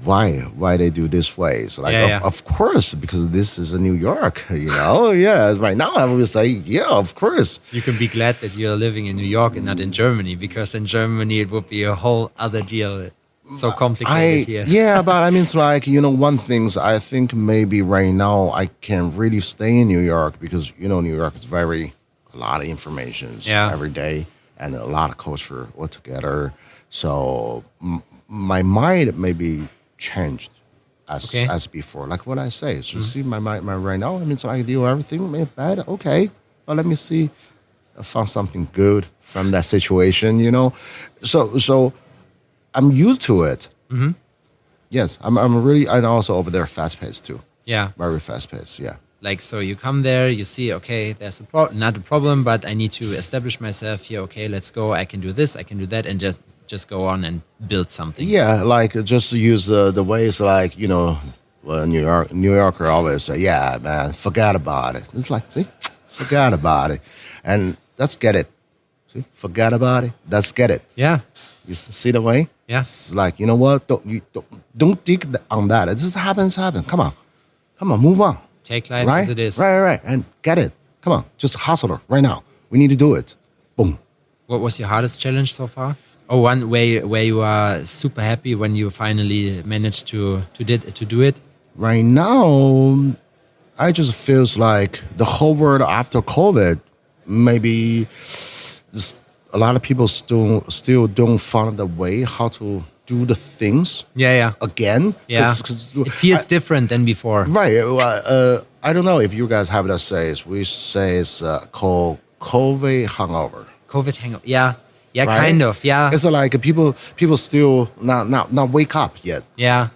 why they do this way? It's like Yeah, yeah. Of course because this is New York. You know, yeah. Right now I would say yeah, of course. You can be glad that you're living in New York and not in Germany, because in Germany it would be a whole other deal. So complicated here. Yeah, but I mean, it's like, you know, one thing I think maybe right now I can really stay in New York because, you know, New York is a lot of information every day and a lot of culture altogether. So my mind maybe changed as before. Like what I say, so see my right now, I mean, so I do everything bad, okay, but let me see, I found something good from that situation, you know. So I'm used to it. Mm-hmm. Yes, I'm really, and also over there fast paced too. Yeah. Very fast paced. Yeah. Like, so you come there, you see, okay, there's not a problem, but I need to establish myself here. Okay, let's go. I can do this, I can do that, and just go on and build something. Yeah, like just to use the ways like, you know, well, New Yorker always say, yeah, man, forget about it. It's like, see, forget about it, and let's get it. See, forget about it. Let's get it. Yeah. You see the way? Yes. It's like, you know what? Don't dig on that. It just happens. Come on, move on. Take life Right? as it is. Right, and get it. Come on, just hustle it right now. We need to do it. Boom. What was your hardest challenge so far? Oh, one way where you are super happy when you finally managed to do it. Right now, I just feels like the whole world after COVID, maybe a lot of people still don't find the way how to do the things Yeah. again. Yeah. 'Cause It feels different than before. right. I don't know if you guys have that says. We say it's called COVID hangover. COVID hangover. Yeah. Yeah, Right? kind of. Yeah. It's like people still not wake up yet. Yeah.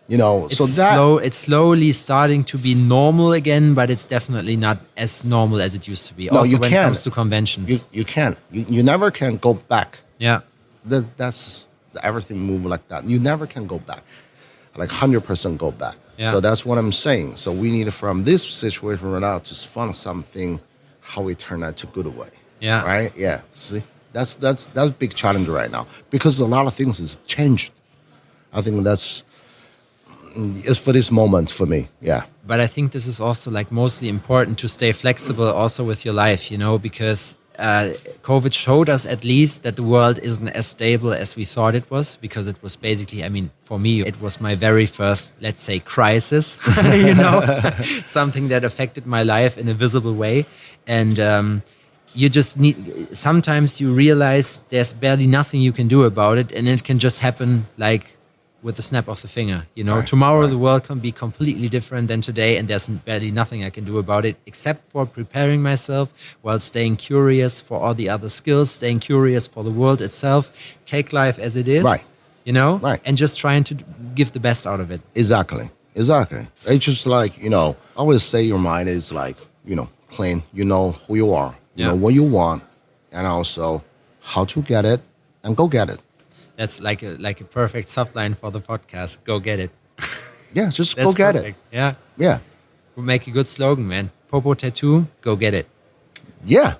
You know, It's so that it's slowly starting to be normal again, but it's definitely not as normal as it used to be. No, Also you when it can't. comes to conventions. you can't. You never can go back. Yeah. That's everything move like that. You never can go back, like 100% go back. Yeah. So that's what I'm saying. So we need from this situation right now to find something how we turn that to good way. Yeah. Right. Yeah. See, that's a big challenge right now because a lot of things is changed. I think it's for this moment for me. Yeah. But I think this is also like mostly important to stay flexible also with your life, you know, because COVID showed us at least that the world isn't as stable as we thought it was, because it was basically, I mean, for me, it was my very first, let's say, crisis, you know, something that affected my life in a visible way. And you just sometimes you realize there's barely nothing you can do about it, and it can just happen like with the snap of the finger, you know. Right, Tomorrow the world can be completely different than today, and there's barely nothing I can do about it except for preparing myself while staying curious for all the other skills, staying curious for the world itself, take life as it is, Right. you know, Right. and just trying to give the best out of it. Exactly. It's just like, you know, I always say your mind is like, you know, clean. You know who you are. You Yeah. know what you want, and also how to get it, and go get it. That's like a perfect subline for the podcast. Go get it. Yeah, just That's go get perfect. it. Yeah. Yeah. We'll make a good slogan, man. Popo tattoo, go get it. Yeah.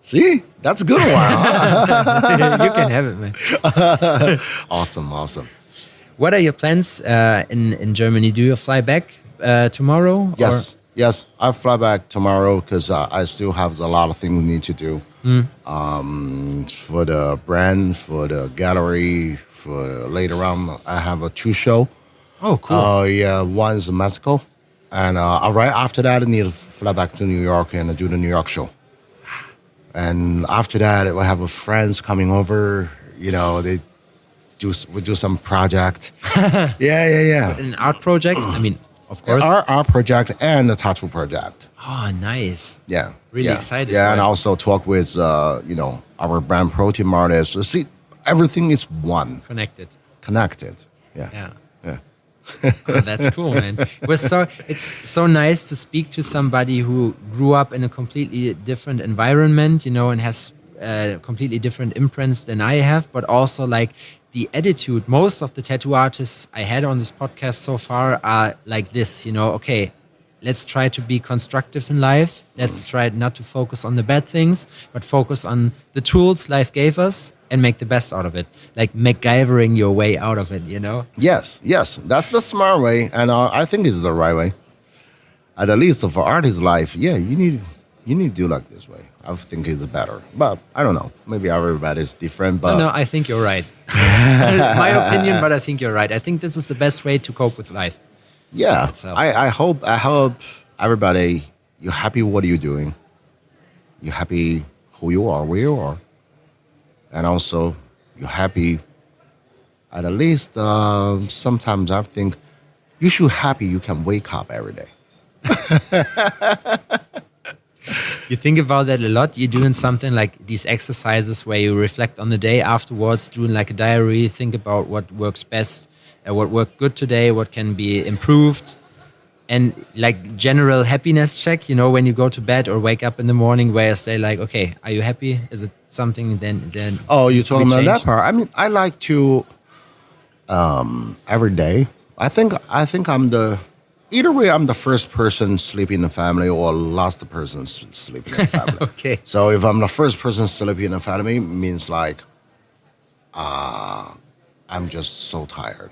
See? That's a good one. Huh? You can have it, man. Awesome. What are your plans in Germany? Do you fly back tomorrow? or- Yes. I fly back tomorrow because I still have a lot of things need to do. For the brand, for the gallery, for later on, I have a 2 show. Oh, cool. Yeah, one is in Mexico. And right after that, I need to fly back to New York and do the New York show. And after that, we have friends coming over. We do some project. Yeah. An art project? I mean, of course. Our project and the tattoo project. Oh, nice. Yeah. Really excited. Yeah, for and it. also talk with, our brand protein artists. See, everything is one. Connected. Yeah. Yeah. Oh, that's cool, man. It's so nice to speak to somebody who grew up in a completely different environment, and has completely different imprints than I have, but also like the attitude. Most of the tattoo artists I had on this podcast so far are like this, okay, let's try to be constructive in life. Let's try not to focus on the bad things, but focus on the tools life gave us and make the best out of it. Like MacGyvering your way out of it, Yes. That's the smart way, and I think it's the right way. At least for artist life, you need to do like this way. I think it's better, but I don't know. Maybe everybody's different. But no, I think you're right. My opinion, but I think you're right. I think this is the best way to cope with life. Yeah, I hope everybody, you're happy what you're doing. You're happy who you are, where you are. And also, you're happy, at least sometimes I think you should happy you can wake up every day. You think about that a lot? You're doing something like these exercises where you reflect on the day afterwards, doing like a diary, think about what works best, what worked good today, what can be improved. And like general happiness check, when you go to bed or wake up in the morning, where you say like, okay, are you happy? Is it something then? Oh, you're talking about that part. I mean, I like to every day. I think either way, I'm the first person sleeping in the family or last person sleeping in the family. Okay. So if I'm the first person sleeping in the family, means like I'm just so tired.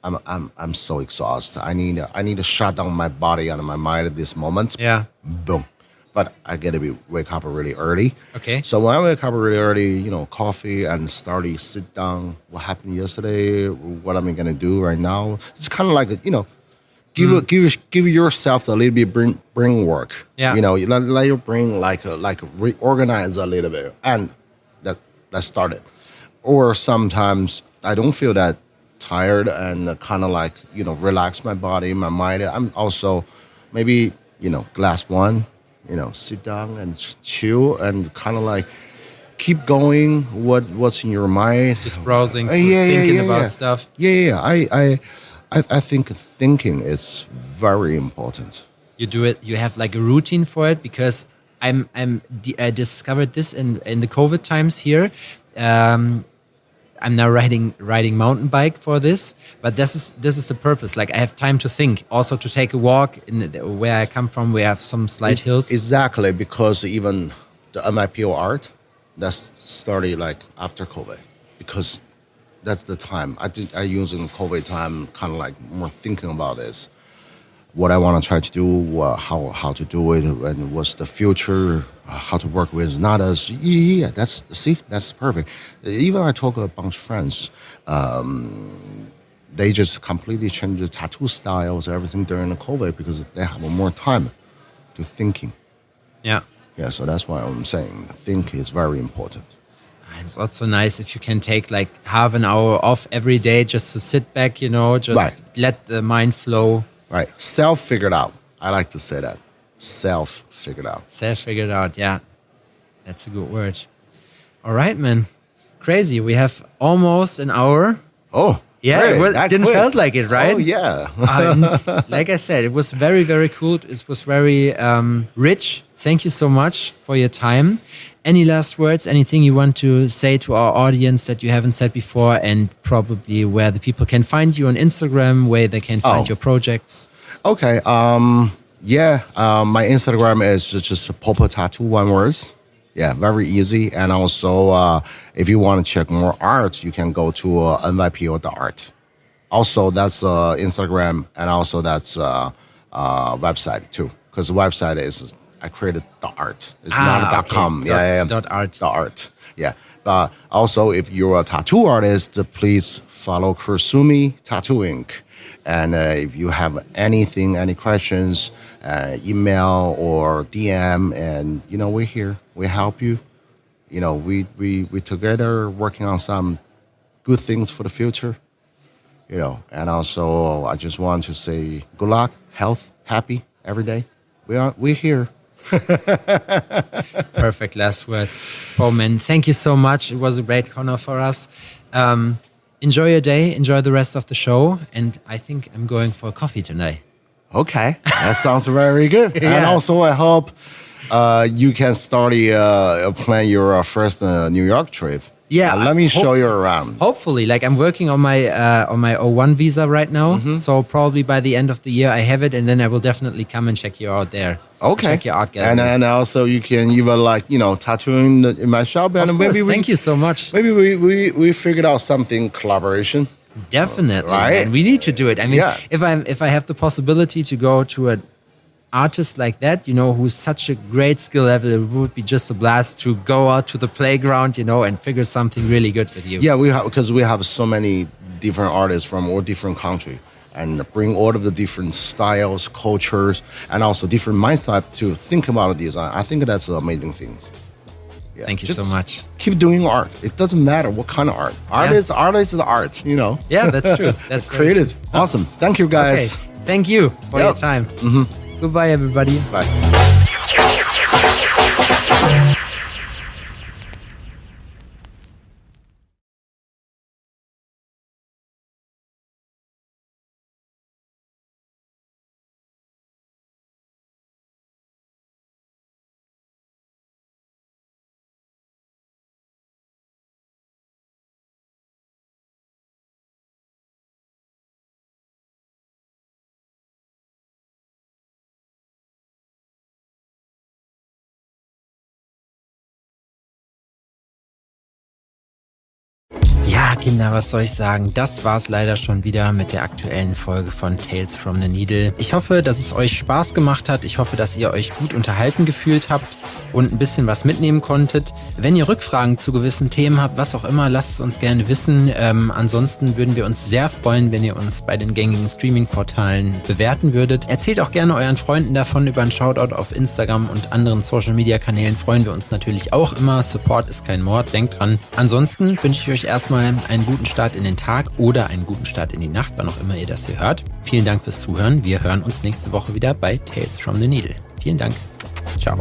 I'm so exhausted. I need to shut down my body and my mind at this moment. Yeah. Boom. But I get to wake up really early. Okay. So when I wake up really early, coffee and start to sit down. What happened yesterday? What am I gonna do right now? It's kind of like give yourself a little bit brain work. Yeah. Let your brain like reorganize a little bit, and let's start it. Or sometimes I don't feel that tired and kind of like relax my body, my mind. I'm also maybe glass one, sit down and chill and kind of like keep going. What's in your mind? Just browsing, thinking about stuff. Yeah. I think thinking is very important. You do it. You have like a routine for it, because I discovered this in the COVID times here. I'm now riding mountain bike for this, but this is the purpose. Like I have time to think, also to take a walk where I come from. We have some slight hills. Exactly, because even the MIPO art that's started like after COVID, because that's the time I use in COVID time, kind of like more thinking about this, what I want to try to do, how to do it, and what's the future, how to work with others. Yeah, that's perfect. Even I talk to a bunch of friends, they just completely changed the tattoo styles, everything during the COVID, because they have more time to thinking. Yeah. Yeah, so that's why I'm saying think is very important. It's also nice if you can take like half an hour off every day just to sit back, just let the mind flow. Right. Self-figured out. I like to say that. Self-figured out. Self-figured out, yeah. That's a good word. All right, man. Crazy. We have almost an hour. Oh, yeah. really? It didn't felt like it, right? Oh, yeah. Like I said, it was very, very cool. It was very rich. Thank you so much for your time. Any last words? Anything you want to say to our audience that you haven't said before, and probably where the people can find you on Instagram, where they can find your projects? Okay. My Instagram is just Popo Tattoo, one word. Yeah, very easy. And also, if you want to check more art, you can go to nypo.art. Also, that's Instagram, and also that's website too, because the website is I created the art. It's not a .com. .art. .art. Yeah. But also, if you're a tattoo artist, please follow Kursumi Tattoo Inc. And if you have anything, any questions, email or DM, and we're here. We help you. We together working on some good things for the future. And also I just want to say good luck, health, happy every day. We're here. Perfect last words. Oh man, thank you so much. It was a great honor for us. Enjoy your day. Enjoy the rest of the show. And I think I'm going for coffee tonight. Okay, that sounds very good. Yeah. And also I hope you can start plan your first New York trip. Yeah, let me show you around. Hopefully, like I'm working on my O1 visa right now, so probably by the end of the year I have it, and then I will definitely come and check you out there. Okay, check your art gallery, and also you can even tattoo in my shop, and maybe thank you so much. Maybe we figured out something collaboration. Definitely, right? Man. We need to do it. I mean, if I have the possibility to go to an artist like that, who's such a great skill level, it would be just a blast to go out to the playground, and figure something really good with you. Yeah, because we have so many different artists from all different countries and bring all of the different styles, cultures, and also different mindset to think about this. I think that's amazing things. Yeah, thank you so much. Keep doing art. It doesn't matter what kind of art. Art is art, Yeah, that's true. That's creative. Awesome. Thank you, guys. Okay. Thank you for your time. Mm-hmm. Goodbye, everybody. Bye. Ja, Kinder, was soll ich sagen? Das war's leider schon wieder mit der aktuellen Folge von Tales from the Needle. Ich hoffe, dass es euch Spaß gemacht hat. Ich hoffe, dass ihr euch gut unterhalten gefühlt habt und ein bisschen was mitnehmen konntet. Wenn ihr Rückfragen zu gewissen Themen habt, was auch immer, lasst es uns gerne wissen. Ansonsten würden wir uns sehr freuen, wenn ihr uns bei den gängigen Streaming-Portalen bewerten würdet. Erzählt auch gerne euren Freunden davon. Über einen Shoutout auf Instagram und anderen Social-Media-Kanälen freuen wir uns natürlich auch immer. Support ist kein Mord, denkt dran. Ansonsten wünsche ich euch erstmal einen guten Start in den Tag oder einen guten Start in die Nacht, wann auch immer ihr das hier hört. Vielen Dank fürs Zuhören. Wir hören uns nächste Woche wieder bei Tales from the Needle. Vielen Dank. Ciao.